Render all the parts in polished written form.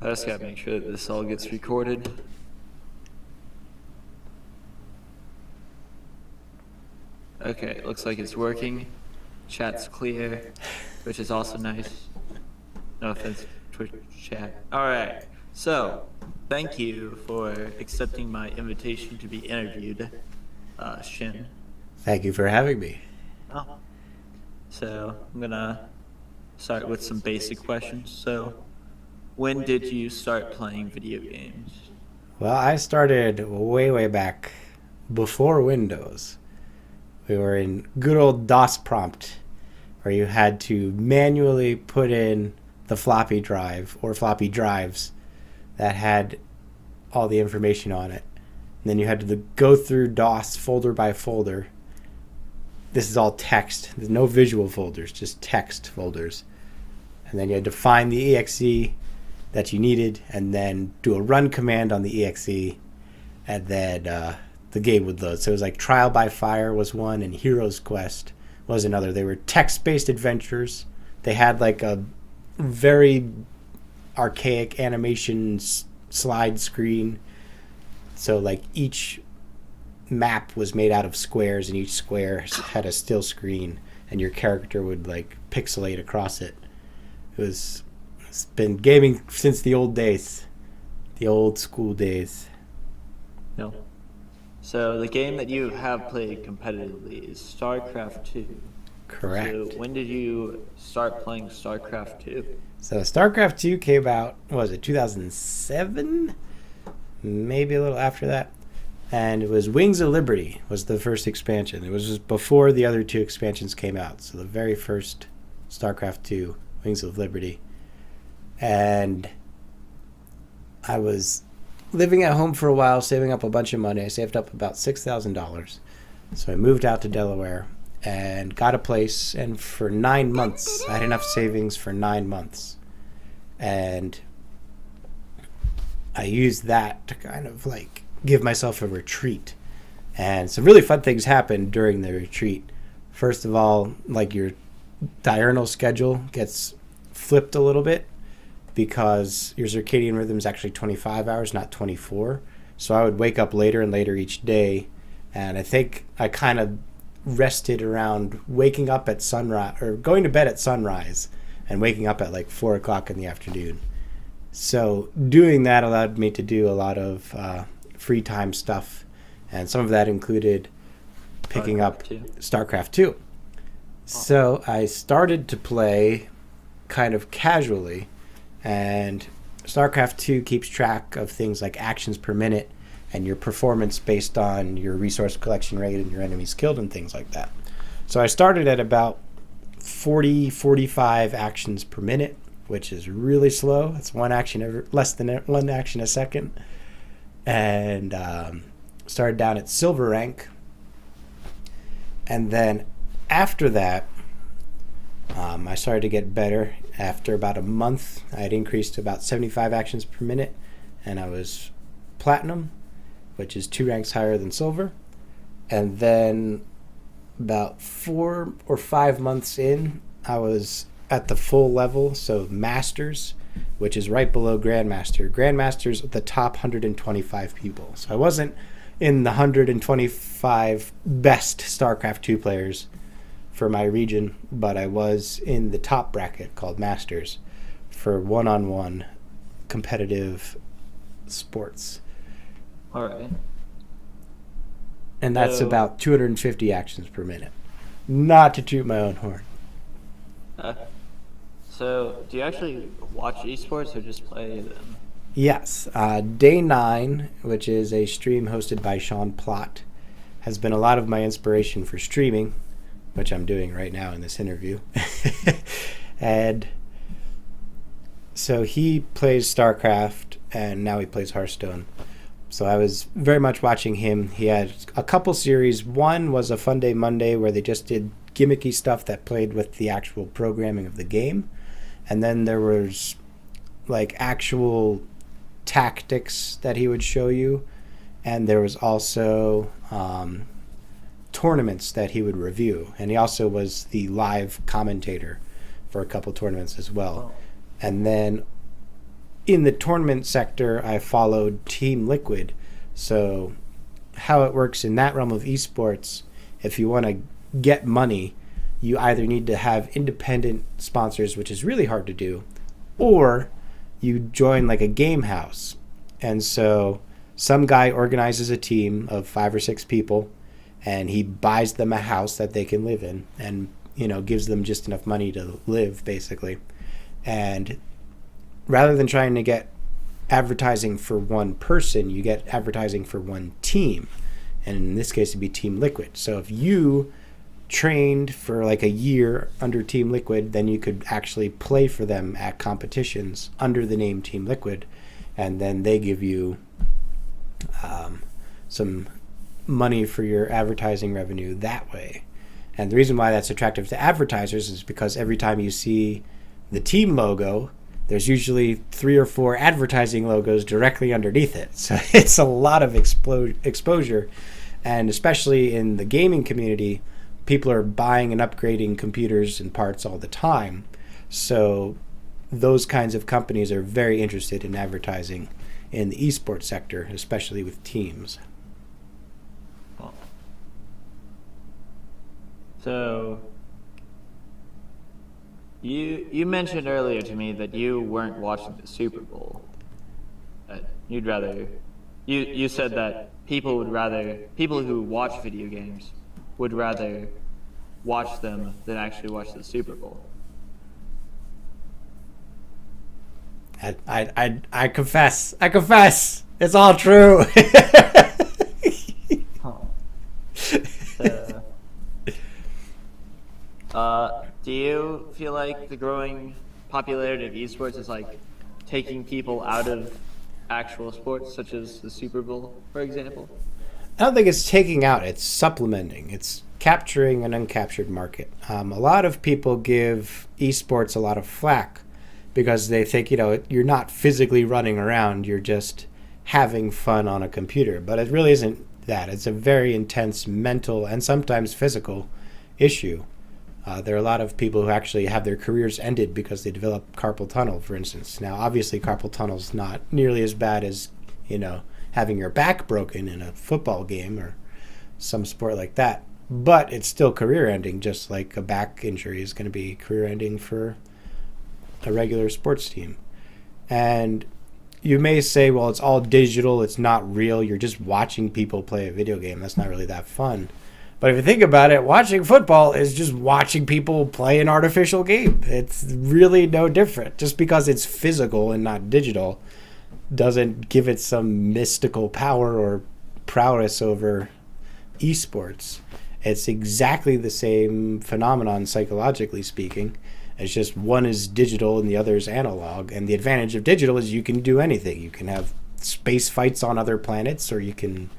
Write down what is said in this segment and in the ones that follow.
I just gotta make sure that this all gets recorded. Okay, looks like it's working. Chat's clear, which is also nice. No offense, Twitch chat. Alright, so thank you for accepting my invitation to be interviewed, Shin. Thank you for having me. Oh. So I'm gonna start with some basic questions. So, when did you start playing video games? Well, I started way back before Windows. We were in good old DOS prompt where you had to manually put in the floppy drive or floppy drives that had all the information on it. And then you had to go through DOS folder by folder. This is all text. There's no visual folders, just text folders. And then you had to find the exe that you needed and then do a run command on the exe, and then the game would load. So it was like Trial by Fire was one and Hero's Quest was another. They were text-based adventures. They had like a very archaic animation slide screen. So like each map was made out of squares and each square had a still screen and your character would like pixelate across it. It's been gaming since the old days, the old school days. No. So the game that you have played competitively is StarCraft 2. Correct. So when did you start playing StarCraft 2? So StarCraft 2 came out, what was it, 2007? Maybe a little after that. And it was Wings of Liberty was the first expansion. It was just before the other two expansions came out. So the very first StarCraft 2, Wings of Liberty. And I was living at home for a while, saving up a bunch of money. I saved up about $6,000. So I moved out to Delaware and got a place. And for 9 months, I had enough savings for 9 months. And I used that to kind of like give myself a retreat. And some really fun things happened during the retreat. First of all, like your diurnal schedule gets flipped a little bit because your circadian rhythm is actually 25 hours, not 24. So I would wake up later and later each day. And I think I kind of rested around waking up at sunrise or going to bed at sunrise and waking up at like 4 o'clock in the afternoon. So doing that allowed me to do a lot of free time stuff. And some of that included picking up StarCraft 2. So I started to play kind of casually. And StarCraft 2 keeps track of things like actions per minute and your performance based on your resource collection rate and your enemies killed and things like that. So I started at about 45 actions per minute, which is really slow. It's less than one action a second. And started down at silver rank. And then after that, I started to get better. After about a month, I had increased to about 75 actions per minute, and I was platinum, which is 2 ranks higher than silver. And then about 4 or 5 months in, I was at the full level, so masters, which is right below grandmaster. Grandmaster's the top 125 people. So I wasn't in the 125 best StarCraft 2 players for my region, but I was in the top bracket called Masters for one-on-one competitive sports. All right. And that's about 250 actions per minute. Not to toot my own horn. So do you actually watch esports or just play them? Yes. Day 9, which is a stream hosted by Sean Plott, has been a lot of my inspiration for streaming, which I'm doing right now in this interview. And so he plays StarCraft, and now he plays Hearthstone. So I was very much watching him. He had a couple series. One was a Fun Day Monday where they just did gimmicky stuff that played with the actual programming of the game. And then there was like actual tactics that he would show you. And there was also tournaments that he would review, and he also was the live commentator for a couple tournaments as well. And then in the tournament sector, I followed Team Liquid. So how it works in that realm of esports, if you want to get money, you either need to have independent sponsors, which is really hard to do, or you join like a game house. And so some guy organizes a team of 5 or 6 people, and he buys them a house that they can live in, and gives them just enough money to live, basically. And rather than trying to get advertising for one person, you get advertising for one team. And in this case, it'd be Team Liquid. So if you trained for like a year under Team Liquid, then you could actually play for them at competitions under the name Team Liquid, and then they give you some money for your advertising revenue that way. And the reason why that's attractive to advertisers is because every time you see the team logo, there's usually 3 or 4 advertising logos directly underneath it. So it's a lot of exposure. And especially in the gaming community, people are buying and upgrading computers and parts all the time. So those kinds of companies are very interested in advertising in the esports sector, especially with teams. So you mentioned earlier to me that you weren't watching the Super Bowl. That you'd rather you said that people who watch video games would rather watch them than actually watch the Super Bowl. I confess. It's all true. Do you feel like the growing popularity of esports is like taking people out of actual sports, such as the Super Bowl, for example? I don't think it's taking out, it's supplementing. It's capturing an uncaptured market. A lot of people give esports a lot of flack because they think, you're not physically running around, you're just having fun on a computer. But it really isn't that. It's a very intense mental and sometimes physical issue. There are a lot of people who actually have their careers ended because they developed carpal tunnel, for instance. Now, obviously, carpal tunnel's not nearly as bad as, having your back broken in a football game or some sport like that. But it's still career-ending, just like a back injury is going to be career-ending for a regular sports team. And you may say, well, it's all digital, it's not real, you're just watching people play a video game. That's not really that fun. But if you think about it, watching football is just watching people play an artificial game. It's really no different. Just because it's physical and not digital doesn't give it some mystical power or prowess over esports. It's exactly the same phenomenon, psychologically speaking. It's just one is digital and the other is analog. And the advantage of digital is you can do anything. You can have space fights on other planets, or you can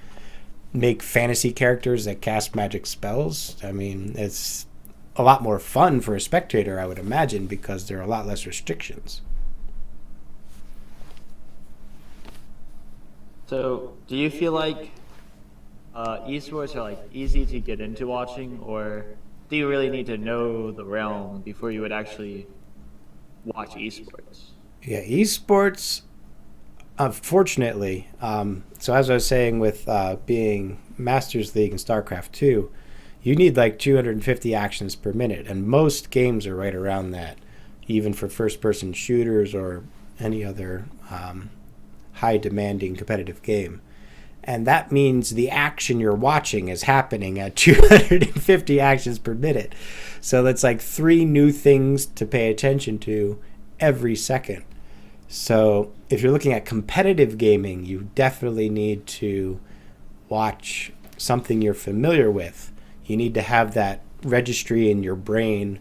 make fantasy characters that cast magic spells. I mean, it's a lot more fun for a spectator, I would imagine, because there are a lot less restrictions. So, do you feel like esports are like easy to get into watching, or do you really need to know the realm before you would actually watch esports? Yeah, esports, unfortunately, so as I was saying with being Masters League and StarCraft 2, you need like 250 actions per minute, and most games are right around that, even for first-person shooters or any other high-demanding competitive game. And that means the action you're watching is happening at 250 actions per minute. So that's like 3 new things to pay attention to every second. So if you're looking at competitive gaming, you definitely need to watch something you're familiar with. You need to have that registry in your brain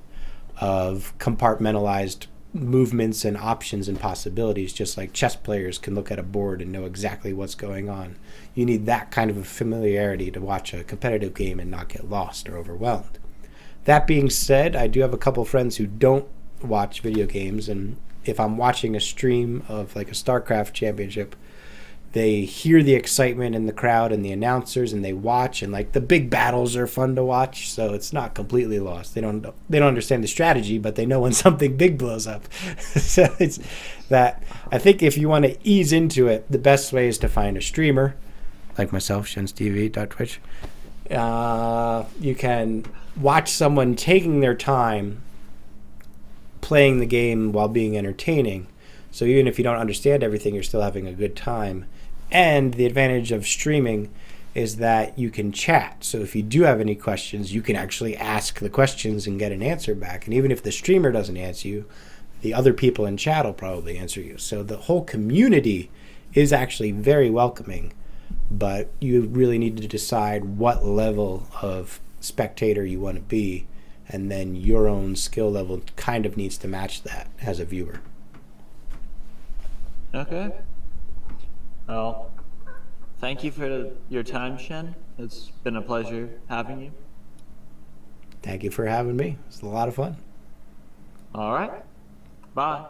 of compartmentalized movements and options and possibilities, just like chess players can look at a board and know exactly what's going on. You need that kind of a familiarity to watch a competitive game and not get lost or overwhelmed. That being said, I do have a couple friends who don't watch video games, and if I'm watching a stream of like a StarCraft championship, they hear the excitement in the crowd and the announcers, and they watch, and like the big battles are fun to watch, so it's not completely lost. They don't understand the strategy, but they know when something big blows up. So it's that. I think if you want to ease into it, the best way is to find a streamer like myself, shenstv.twitch. You can watch someone taking their time playing the game while being entertaining. So even if you don't understand everything, you're still having a good time. And the advantage of streaming is that you can chat. So if you do have any questions, you can actually ask the questions and get an answer back. And even if the streamer doesn't answer you, the other people in chat will probably answer you. So the whole community is actually very welcoming, but you really need to decide what level of spectator you want to be, and then your own skill level kind of needs to match that as a viewer. Okay. Well, thank you for your time, Shen. It's been a pleasure having you. Thank you for having me. It's a lot of fun. All right. Bye.